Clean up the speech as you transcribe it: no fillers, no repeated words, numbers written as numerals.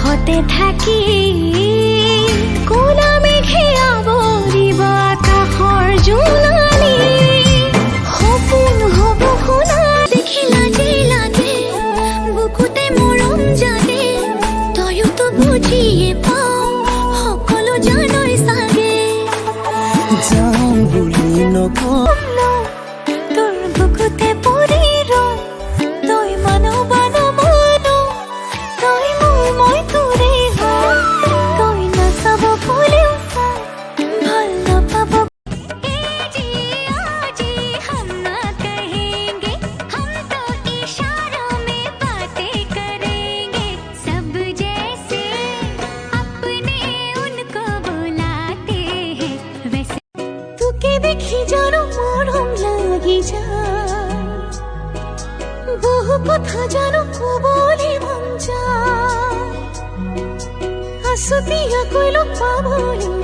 কাষতে থাকি কোলা মেঘে আৱৰিব আকাশৰ জোনালী সপোন হ'ব শুনা দেখি লাজে লাজে বুকুতে মৰম জাগে তইতো বুজিয়ে পাও সকলো জানই চাগে যাওঁ বুলি নকওঁ তোৰ বুকুতে পৰি ৰওঁ তই মানো বানো মানো তই মোৰ মই তোৰে হওঁ তই নাচাব ভুলেও চা ভাল নাপাব जी आजी हम ना कहेंगे हम तो इशारों में बातें करेंगे सब जैसे अपने उनको बुलाते हैं वैसे তোকে দেখি যেন মরম লাগি যায় বহু কথা যেন কবলে মন যায় আসতিয়া কইল পাবলি